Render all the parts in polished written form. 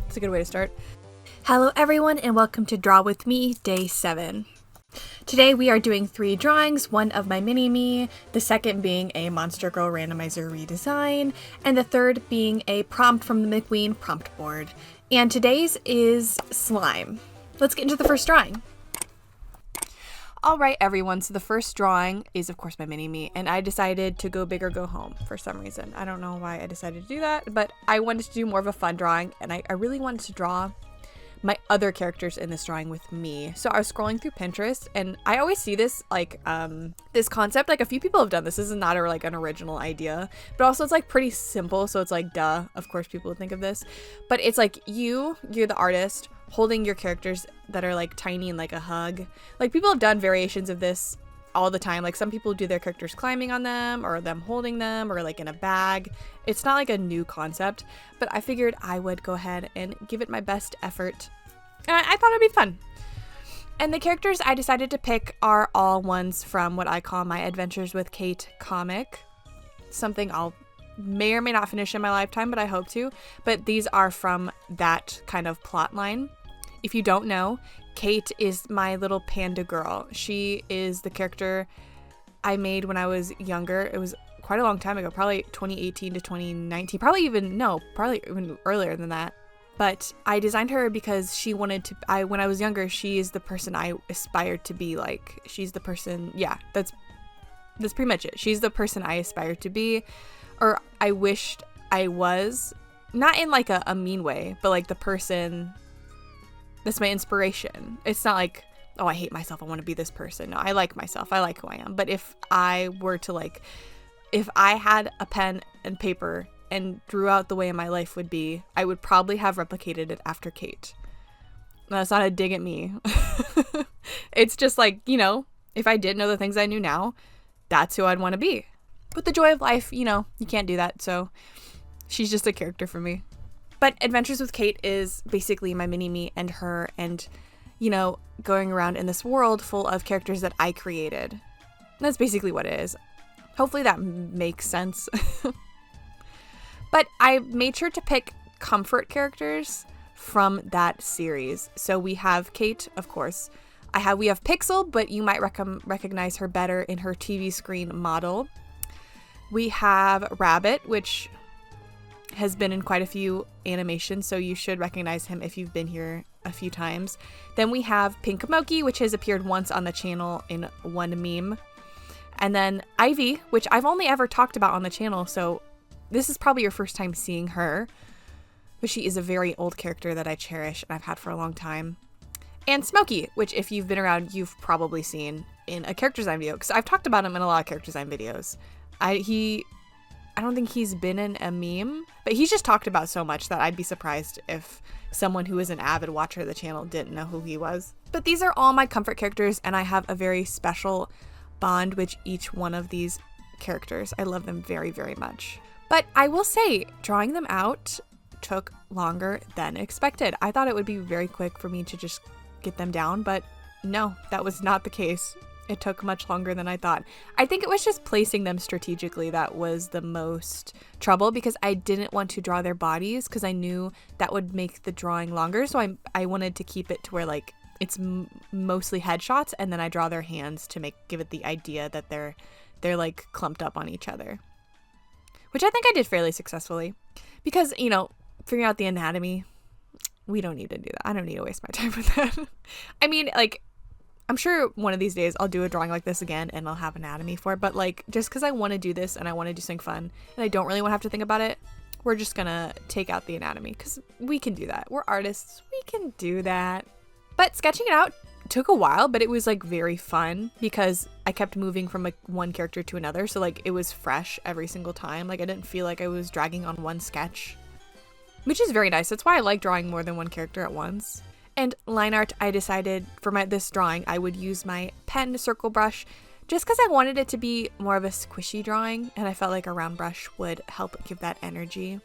It's a good way to start. Hello everyone and welcome to Draw With Me, Day 7. Today we are doing 3 drawings, one of my mini-me, the second being a Monster Girl Randomizer redesign, and the third being a prompt from the McKween prompt board. And today's is slime. Let's get into the first drawing. Alright everyone, so the first drawing is of course my mini-me, and I decided to go big or go home for some reason. I don't know why I decided to do that, but I wanted to do more of a fun drawing, and I really wanted to draw my other characters in this drawing with me. So I was scrolling through Pinterest, and I always see this this concept, like a few people have done this. This is not an original idea, but also it's like pretty simple, so it's like duh, of course people would think of this. But it's like you're the artist holding your characters that are like tiny and like a hug. Like people have done variations of this all the time. Like some people do their characters climbing on them or them holding them or like in a bag. It's not like a new concept, but I figured I would go ahead and give it my best effort. And I thought it'd be fun. And the characters I decided to pick are all ones from what I call my Adventures with Kate comic. Something I'll may or may not finish in my lifetime, but I hope to. But these are from that kind of plot line. If you don't know, Kate is my little panda girl. She is the character I made when I was younger. It was quite a long time ago, probably 2018 to 2019, probably even earlier than that. But I designed her because she wanted to, when I was younger, she is the person I aspired to be like. She's the person, yeah, that's pretty much it. She's the person I aspired to be, or I wished I was, not in like a mean way, but like the person that's my inspiration. It's not like, oh, I hate myself, I want to be this person. No, I like myself, I like who I am. But if I were to if I had a pen and paper and drew out the way my life would be, I would probably have replicated it after Kate. That's not a dig at me. It's just like, if I didn't know the things I knew now, that's who I'd want to be. But the joy of life, you can't do that. So she's just a character for me. But Adventures with Kate is basically my mini-me and her and, going around in this world full of characters that I created. That's basically what it is. Hopefully that makes sense. But I made sure to pick comfort characters from that series. So we have Kate, of course. We have Pixel, but you might recognize her better in her TV screen model. We have Rabbit, which has been in quite a few animations, so you should recognize him if you've been here a few times. Then we have Pinkamoki, which has appeared once on the channel in one meme. And then Ivy, which I've only ever talked about on the channel, so this is probably your first time seeing her. But she is a very old character that I cherish and I've had for a long time. And Smokey, which if you've been around, you've probably seen in a character design video, because I've talked about him in a lot of character design videos. I don't think he's been in a meme, but he's just talked about so much that I'd be surprised if someone who is an avid watcher of the channel didn't know who he was. But these are all my comfort characters, and I have a very special bond with each one of these characters. I love them very, very much. But I will say, drawing them out took longer than expected. I thought it would be very quick for me to just get them down, but no, that was not the case. It took much longer than I thought. I think it was just placing them strategically that was the most trouble, because I didn't want to draw their bodies because I knew that would make the drawing longer. So I wanted to keep it to where like it's mostly headshots, and then I draw their hands to give it the idea that they're like clumped up on each other, which I think I did fairly successfully, because figuring out the anatomy, we don't need to do that. I don't need to waste my time with that. I mean, like, I'm sure one of these days I'll do a drawing like this again and I'll have anatomy for it, but like, just because I want to do this and I want to do something fun and I don't really want to have to think about it, we're just gonna take out the anatomy because we can do that. We're artists, we can do that. But sketching it out took a while, but it was like very fun because I kept moving from like one character to another, so like it was fresh every single time. Like I didn't feel like I was dragging on one sketch, which is very nice. That's why I like drawing more than one character at once. And line art, I decided for this drawing, I would use my pen circle brush just because I wanted it to be more of a squishy drawing, and I felt like a round brush would help give that energy.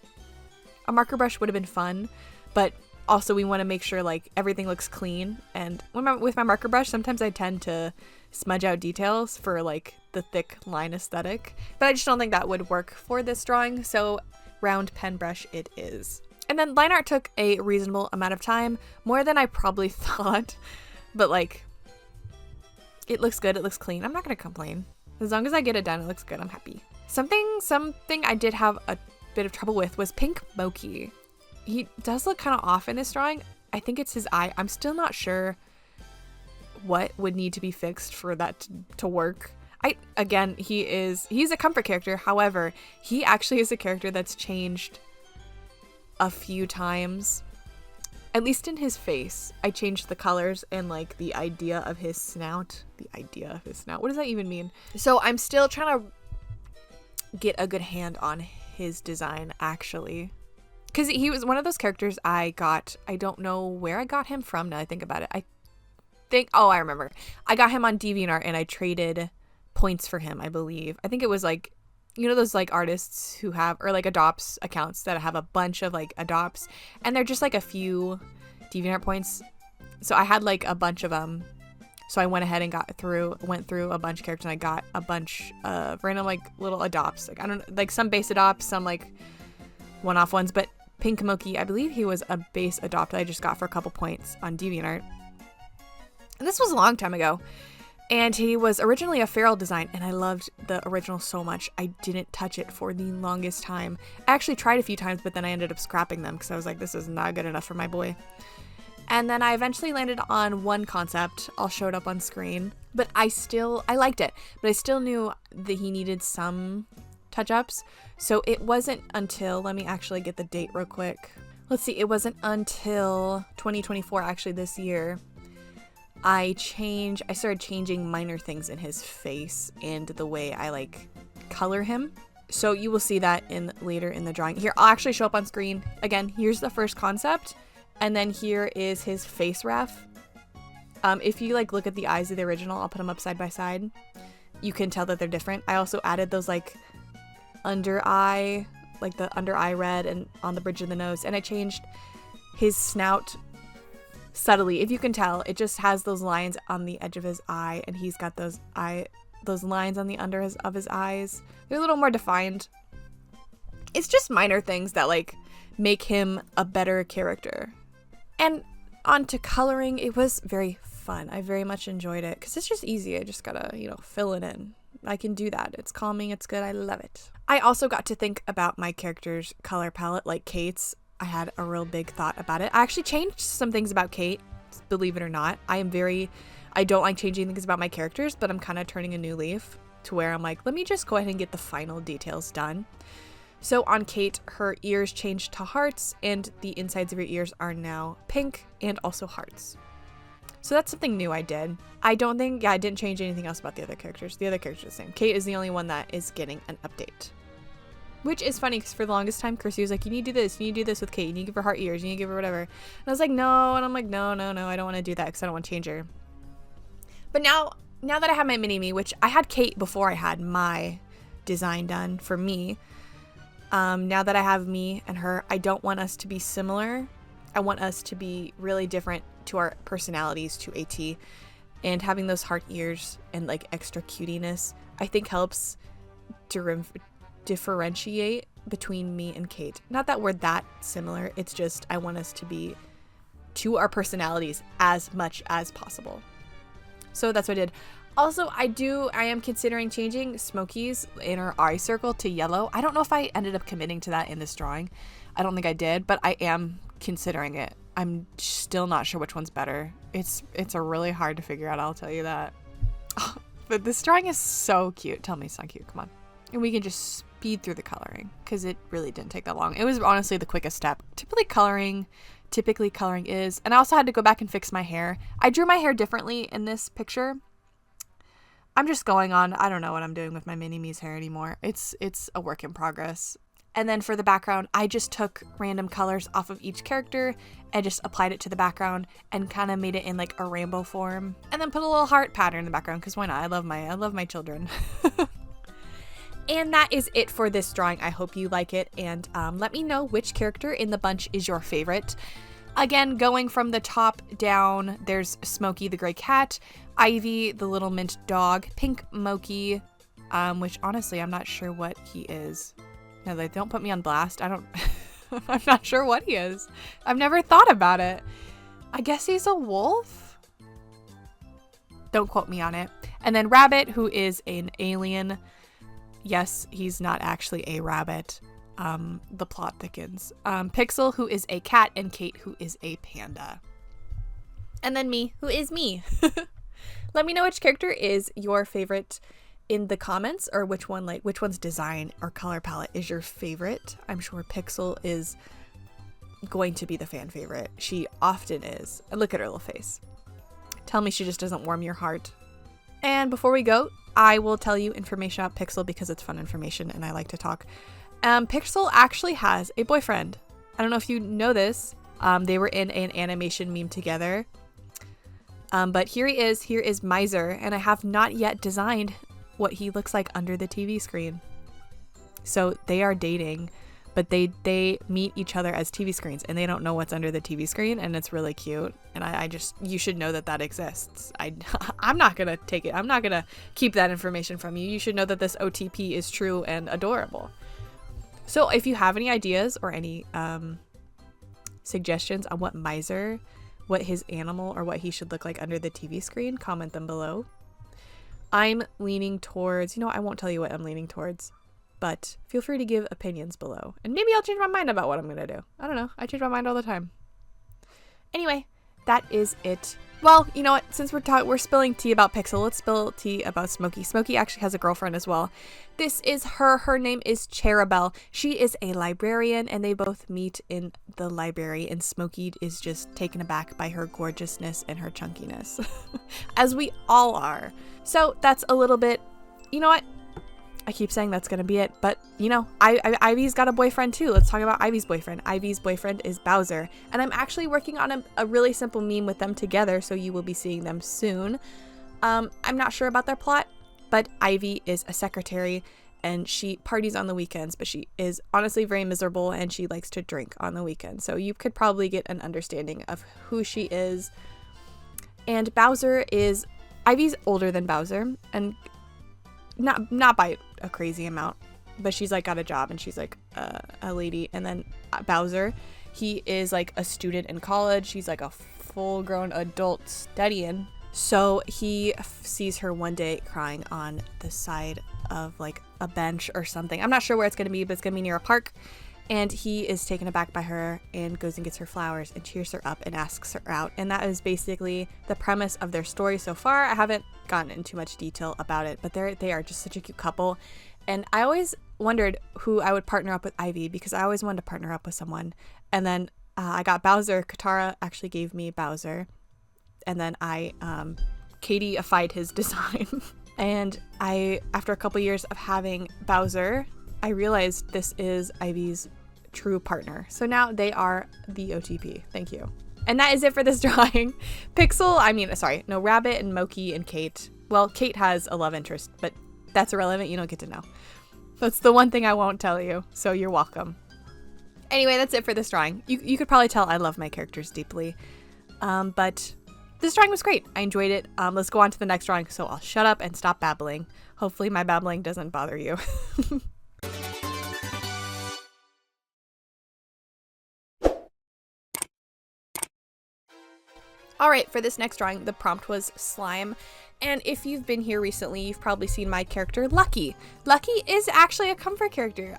A marker brush would have been fun, but also we want to make sure like everything looks clean. And with my marker brush, sometimes I tend to smudge out details for like the thick line aesthetic, but I just don't think that would work for this drawing, so round pen brush it is. And then line art took a reasonable amount of time, more than I probably thought, but like, it looks good, it looks clean. I'm not gonna complain. As long as I get it done, it looks good, I'm happy. Something I did have a bit of trouble with was Pink Moki. He does look kind of off in this drawing. I think it's his eye. I'm still not sure what would need to be fixed for that to work. Again, he's a comfort character. However, he actually is a character that's changed a few times, at least in his face. I changed the colors and like the idea of his snout. What does that even mean? So I'm still trying to get a good hand on his design, actually, because he was one of those characters I don't know where I got him from now I think about it. I remember. I got him on DeviantArt and I traded points for him, I believe. I think it was like, you know, those like artists who have, or like adopts accounts that have a bunch of like adopts and they're just like a few DeviantArt points. So I had like a bunch of them. So I went ahead and went through a bunch of characters and I got a bunch of random like little adopts. Like, I don't know, like some base adopts, some like one-off ones, but Pink Moki, I believe he was a base adopt I just got for a couple points on DeviantArt. And this was a long time ago. And he was originally a feral design, and I loved the original so much. I didn't touch it for the longest time. I actually tried a few times, but then I ended up scrapping them because I was like, this is not good enough for my boy. And then I eventually landed on one concept. I'll show it up on screen. But I liked it. But I still knew that he needed some touch-ups. So it wasn't until, let me actually get the date real quick. Let's see, it wasn't until 2024, actually this year, I started changing minor things in his face and the way I like color him. So you will see that later in the drawing. Here, I'll actually show up on screen. Again, here's the first concept. And then here is his face ref. If you like look at the eyes of the original, I'll put them up side by side. You can tell that they're different. I also added those like under eye, like the under eye red and on the bridge of the nose. And I changed his snout subtly. If you can tell, it just has those lines on the edge of his eye, and he's got those lines on the of his eyes. They're a little more defined. It's just minor things that like make him a better character. And on to coloring, it was very fun. I very much enjoyed it because it's just easy. I just gotta, fill it in. I can do that. It's calming. It's good. I love it. I also got to think about my character's color palette, like Kate's. I had a real big thought about it. I actually changed some things about Kate, believe it or not. I don't like changing things about my characters, but I'm kind of turning a new leaf to where I'm like, let me just go ahead and get the final details done. So on Kate, her ears changed to hearts, and the insides of her ears are now pink and also hearts. So that's something new I did. I didn't change anything else about the other characters. The other characters are the same. Kate is the only one that is getting an update. Which is funny because for the longest time, Kirsty was like, you need to do this with Kate. You need to give her heart ears. You need to give her whatever. And I was like, no. And I'm like, no. I don't want to do that because I don't want to change her. But now that I have my mini-me, which I had Kate before I had my design done for me. Now that I have me and her, I don't want us to be similar. I want us to be really different to our personalities to AT. And having those heart ears and like extra cutiness, I think helps to differentiate between me and Kate. Not that we're that similar, it's just I want us to be to our personalities as much as possible. So that's what I did. Also, I am considering changing Smokey's inner eye circle to yellow. I don't know if I ended up committing to that in this drawing. I don't think I did, but I am considering it. I'm still not sure which one's better. It's a really hard to figure out, I'll tell you that. Oh, but this drawing is so cute. Tell me it's not cute, come on. And we can just speed through the coloring because it really didn't take that long. It was honestly the quickest step. Typically coloring is, and I also had to go back and fix my hair. I drew my hair differently in this picture. I'm just going on, I don't know what I'm doing with my mini-me's hair anymore. It's a work in progress. And then for the background, I just took random colors off of each character and just applied it to the background and kind of made it in like a rainbow form. And then put a little heart pattern in the background because why not? I love my children. And that is it for this drawing. I hope you like it, and let me know which character in the bunch is your favorite. Again, going from the top down, there's Smokey the gray cat, Ivy the little mint dog, Pink Moki, which honestly I'm not sure what he is. No, they don't put me on blast. I I'm not sure what he is. I've never thought about it. I guess he's a wolf? Don't quote me on it. And then Rabbit, who is an alien. Yes, he's not actually a rabbit. The plot thickens. Pixel, who is a cat, and Kate, who is a panda. And then me, who is me. Let me know which character is your favorite in the comments, or which one's design or color palette is your favorite. I'm sure Pixel is going to be the fan favorite. She often is. And look at her little face. Tell me she just doesn't warm your heart. And before we go, I will tell you information about Pixel because it's fun information and I like to talk. Pixel actually has a boyfriend. I don't know if you know this. They were in an animation meme together. But here he is. Here is Miser. And I have not yet designed what he looks like under the TV screen. So they are dating, but they meet each other as TV screens and they don't know what's under the TV screen, and it's really cute. And I just, you should know that exists. I'm not going to take it. I'm not going to keep that information from you. You should know that this OTP is true and adorable. So if you have any ideas or any suggestions on what his animal or what he should look like under the TV screen, comment them below. I'm leaning towards, I won't tell you what I'm leaning towards, but feel free to give opinions below. And maybe I'll change my mind about what I'm going to do. I don't know. I change my mind all the time. Anyway, that is it. Well, you know what? Since we're spilling tea about Pixel, let's spill tea about Smokey. Smokey actually has a girlfriend as well. This is her. Her name is Cherubelle. She is a librarian, and they both meet in the library, and Smokey is just taken aback by her gorgeousness and her chunkiness, as we all are. So that's a little bit, you know what? I keep saying that's going to be it, but Ivy's got a boyfriend too. Let's talk about Ivy's boyfriend. Ivy's boyfriend is Bowser, and I'm actually working on a really simple meme with them together, so you will be seeing them soon. I'm not sure about their plot, but Ivy is a secretary and she parties on the weekends, but she is honestly very miserable and she likes to drink on the weekends. So you could probably get an understanding of who she is. And Ivy's older than Bowser, and not by a crazy amount, but she's like got a job and she's like a lady. And then Bowser, he is like a student in college. He's like a full-grown adult studying. So he sees her one day crying on the side of like a bench or something. I'm not sure where it's going to be, but it's going to be near a park. And he is taken aback by her and goes and gets her flowers and cheers her up and asks her out. And that is basically the premise of their story so far. I haven't gotten into much detail about it, but they are just such a cute couple. And I always wondered who I would partner up with Ivy, because I always wanted to partner up with someone. And then I got Bowser. Katara actually gave me Bowser. And then I Katie-ified his design. And after a couple years of having Bowser, I realized this is Ivy's true partner. So now they are the OTP. Thank you. And that is it for this drawing. Rabbit and Moki and Kate. Well, Kate has a love interest, but that's irrelevant. You don't get to know. That's the one thing I won't tell you. So you're welcome. Anyway, that's it for this drawing. You could probably tell I love my characters deeply. But this drawing was great. I enjoyed it. Let's go on to the next drawing. So I'll shut up and stop babbling. Hopefully my babbling doesn't bother you. Alright, for this next drawing, the prompt was slime, and if you've been here recently, you've probably seen my character, Lucky. Lucky is actually a comfort character.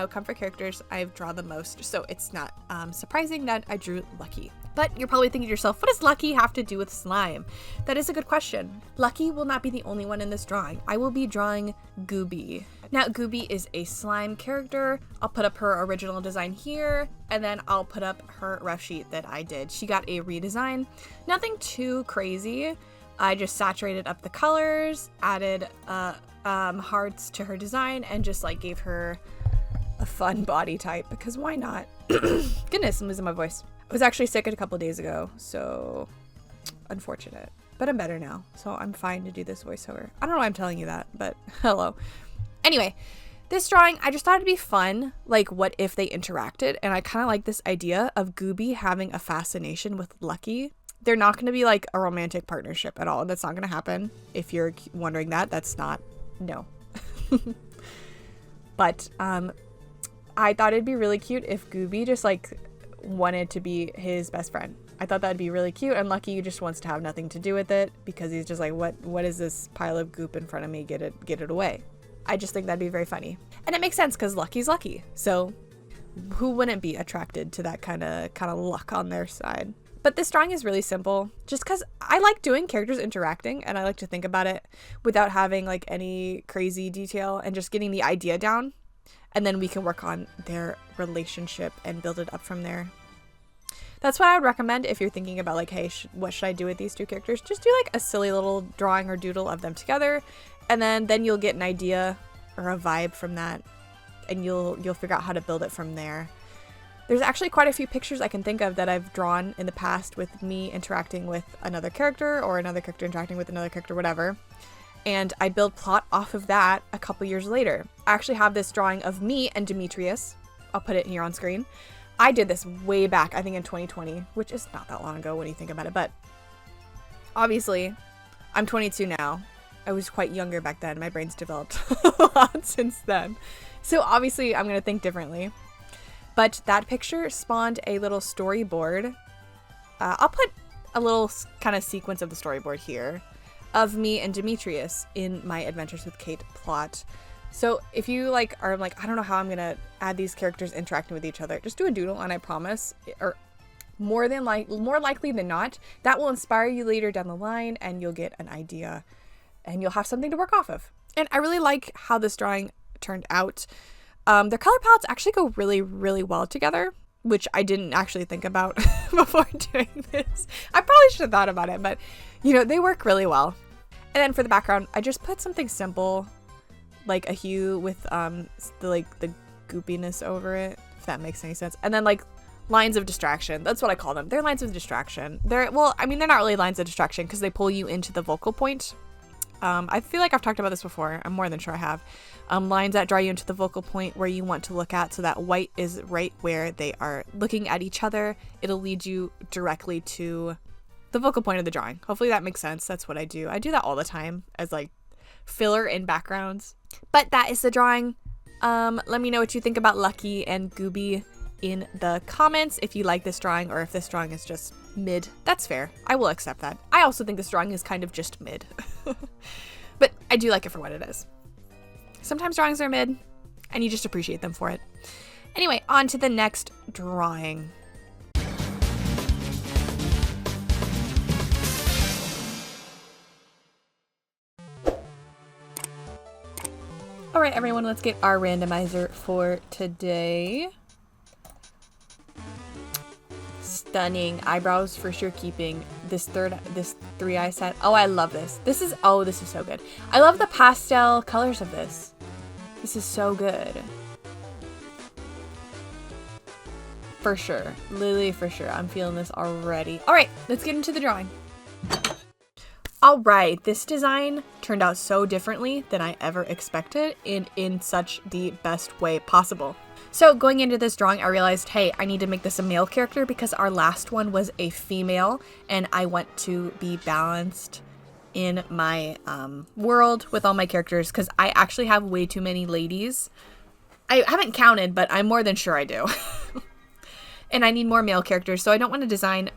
Comfort characters, I've drawn the most, so it's not surprising that I drew Lucky. But you're probably thinking to yourself, what does Lucky have to do with slime? That is a good question. Lucky will not be the only one in this drawing. I will be drawing Gooby. Now, Gooby is a slime character. I'll put up her original design here, and then I'll put up her rough sheet that I did. She got a redesign. Nothing too crazy. I just saturated up the colors, added hearts to her design, and just like gave her a fun body type, because why not? Goodness, I'm losing my voice. I was actually sick a couple of days ago, so unfortunate. But I'm better now, so I'm fine to do this voiceover. I don't know why I'm telling you that, but hello. Anyway, this drawing, I just thought it'd be fun, like what if they interacted, and I kind of like this idea of Gooby having a fascination with Lucky. They're not going to be like a romantic partnership at all. That's not going to happen. If you're wondering that, that's not, no. But I thought it'd be really cute if Gooby just like wanted to be his best friend. I thought that'd be really cute, and Lucky just wants to have nothing to do with it because he's just like, what is this pile of goop in front of me? Get it away. I just think that'd be very funny. And it makes sense because Lucky's lucky. So who wouldn't be attracted to that kind of luck on their side? But this drawing is really simple just because I like doing characters interacting, and I like to think about it without having like any crazy detail, and just getting the idea down, and then we can work on their relationship and build it up from there. That's what I would recommend if you're thinking about like, hey, what should I do with these two characters? Just do like a silly little drawing or doodle of them together, and then you'll get an idea or a vibe from that, and you'll figure out how to build it from there. There's actually quite a few pictures I can think of that I've drawn in the past with me interacting with another character, or another character interacting with another character, whatever. And I build plot off of that a couple years later. I actually have this drawing of me and Demetrius. I'll put it here on screen. I did this way back, I think in 2020, which is not that long ago when you think about it, but obviously I'm 22 now. I was quite younger back then. My brain's developed a lot since then. So obviously I'm going to think differently. But that picture spawned a little storyboard. I'll put a little kind of sequence of the storyboard here of me and Demetrius in my Adventures with Kate plot. So if you are like, I don't know how I'm going to add these characters interacting with each other, just do a doodle, and I promise, or more likely than not, that will inspire you later down the line, and you'll get an idea, and you'll have something to work off of. And I really like how this drawing turned out. Their color palettes actually go really, really well together, which I didn't actually think about before doing this. I probably should have thought about it, but they work really well. And then for the background, I just put something simple, like a hue with the goopiness over it, if that makes any sense. And then like lines of distraction. That's what I call them. They're lines of distraction. They're not really lines of distraction because they pull you into the focal point. I feel like I've talked about this before. I'm more than sure I have. Lines that draw you into the focal point where you want to look at, so that white is right where they are looking at each other. It'll lead you directly to the focal point of the drawing. Hopefully that makes sense. That's what I do. I do that all the time as like filler in backgrounds. But that is the drawing. Let me know what you think about Lucky and Gooby in the comments. If you like this drawing, or if this drawing is just mid, that's fair. I will accept that. I also think this drawing is kind of just mid. But I do like it for what it is. Sometimes drawings are mid, and you just appreciate them for it. Anyway, on to the next drawing. All right, everyone, let's get our randomizer for today. Stunning. Eyebrows for sure keeping. This 3-eye set. Oh, I love this. This is so good. I love the pastel colors of this. This is so good. For sure. Lily, for sure. I'm feeling this already. All right, let's get into the drawing. All right, this design turned out so differently than I ever expected, in such the best way possible. So going into this drawing, I realized, hey, I need to make this a male character because our last one was a female, and I want to be balanced in my world with all my characters because I actually have way too many ladies. I haven't counted, but I'm more than sure I do. And I need more male characters, so I don't want to design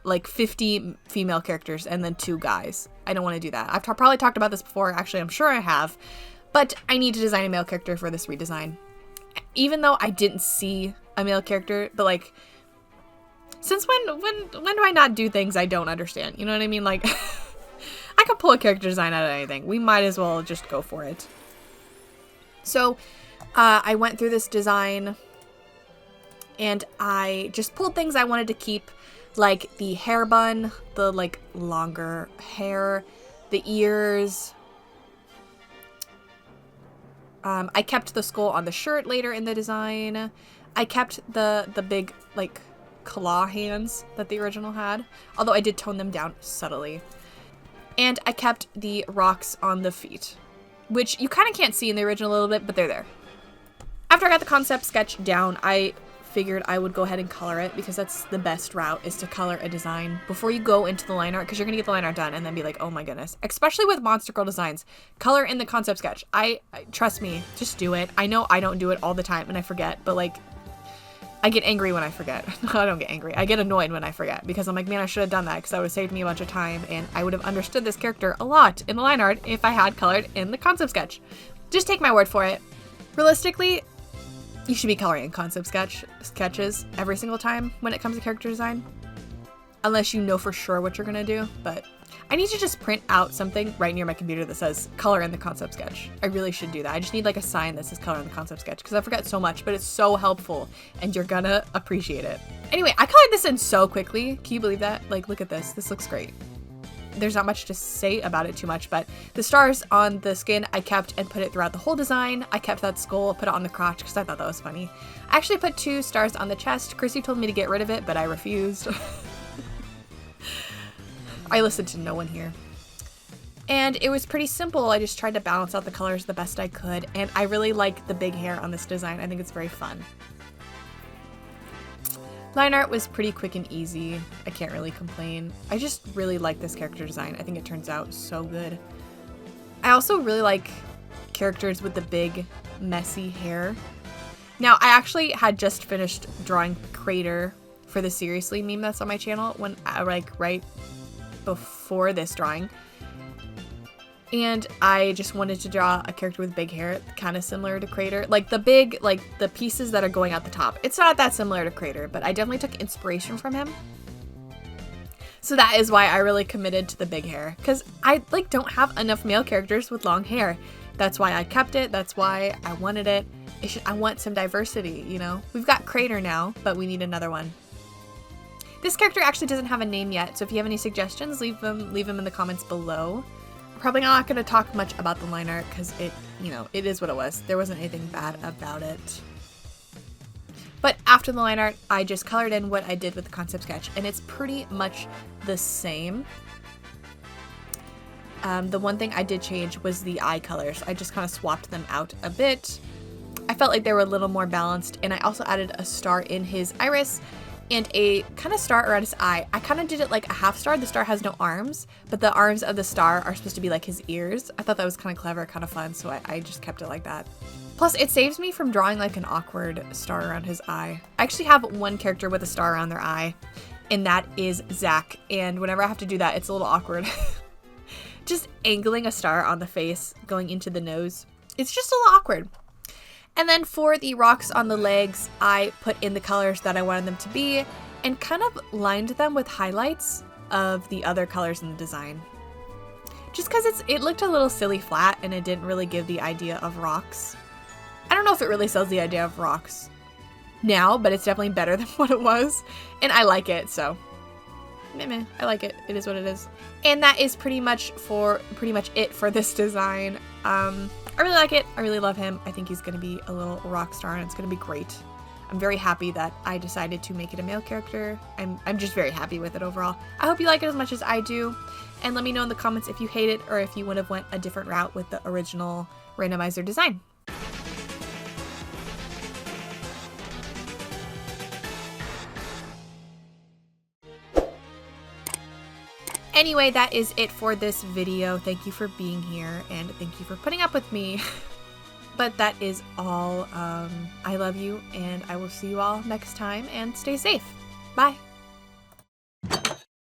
like 50 female characters and then 2 guys. I don't want to do that. I've probably talked about this before. Actually, I'm sure I have. But I need to design a male character for this redesign. Even though I didn't see a male character, but like, since when do I not do things I don't understand? You know what I mean? Like, I could pull a character design out of anything. We might as well just go for it. So, I went through this design, and I just pulled things I wanted to keep, like the hair bun, the like longer hair, the ears. I kept the skull on the shirt later in the design. I kept the big like claw hands that the original had, although I did tone them down subtly. And I kept the rocks on the feet, which you kind of can't see in the original a little bit, but they're there. After I got the concept sketch down, I figured I would go ahead and color it because that's the best route, is to color a design before you go into the line art, because you're gonna get the line art done and then be like, oh my goodness. Especially with Monster Girl designs, color in the concept sketch. I trust me, just do it. I know I don't do it all the time and I forget, but like, I get angry when I forget. I don't get angry. I get annoyed when I forget because I'm like, man, I should have done that because that would have saved me a bunch of time and I would have understood this character a lot in the line art if I had colored in the concept sketch. Just take my word for it. Realistically, you should be coloring in concept sketches every single time when it comes to character design. Unless you know for sure what you're gonna do, but I need to just print out something right near my computer that says color in the concept sketch. I really should do that. I just need like a sign that says color in the concept sketch because I forget so much, but it's so helpful and you're gonna appreciate it. Anyway, I colored this in so quickly. Can you believe that? Like, look at this. This looks great. There's not much to say about it too much, but the stars on the skin I kept and put it throughout the whole design. I kept that skull, put it on the crotch because I thought that was funny. I actually put 2 stars on the chest. Chrissy told me to get rid of it, but I refused. I listened to no one here. And it was pretty simple. I just tried to balance out the colors the best I could, and I really like the big hair on this design. I think it's very fun. Line art was pretty quick and easy. I can't really complain. I just really like this character design. I think it turns out so good. I also really like characters with the big, messy hair. Now, I actually had just finished drawing Crater for the Seriously meme that's on my channel when I, like, right before this drawing. And I just wanted to draw a character with big hair, kind of similar to Crater. Like the big, like the pieces that are going out the top. It's not that similar to Crater, but I definitely took inspiration from him. So that is why I really committed to the big hair, because I like don't have enough male characters with long hair. That's why I kept it. That's why I wanted it. I want some diversity, you know? We've got Crater now, but we need another one. This character actually doesn't have a name yet, so if you have any suggestions, leave them in the comments below. Probably not going to talk much about the line art because it, you know, it is what it was. There wasn't anything bad about it. But after the line art, I just colored in what I did with the concept sketch, and it's pretty much the same. The one thing I did change was the eye colors. I just kind of swapped them out a bit. I felt like they were a little more balanced, and I also added a star in his iris and a kind of star around his eye. I kind of did it like a half star. The star has no arms, but the arms of the star are supposed to be like his ears. I thought that was kind of clever, kind of fun, so I just kept it like that. Plus, it saves me from drawing like an awkward star around his eye. I actually have one character with a star around their eye, and that is Zach, and whenever I have to do that, it's a little awkward. Just angling a star on the face, going into the nose. It's just a little awkward. And then for the rocks on the legs, I put in the colors that I wanted them to be and kind of lined them with highlights of the other colors in the design. Just because it looked a little silly flat and it didn't really give the idea of rocks. I don't know if it really sells the idea of rocks now, but it's definitely better than what it was. And I like it, so meh, I like it. It is what it is. And that is pretty much it for this design. I really like it. I really love him. I think he's going to be a little rock star and it's going to be great. I'm very happy that I decided to make it a male character. I'm just very happy with it overall. I hope you like it as much as I do. And let me know in the comments if you hate it or if you would have went a different route with the original randomizer design. Anyway, that is it for this video. Thank you for being here and thank you for putting up with me. But that is all. I love you and I will see you all next time and stay safe. Bye.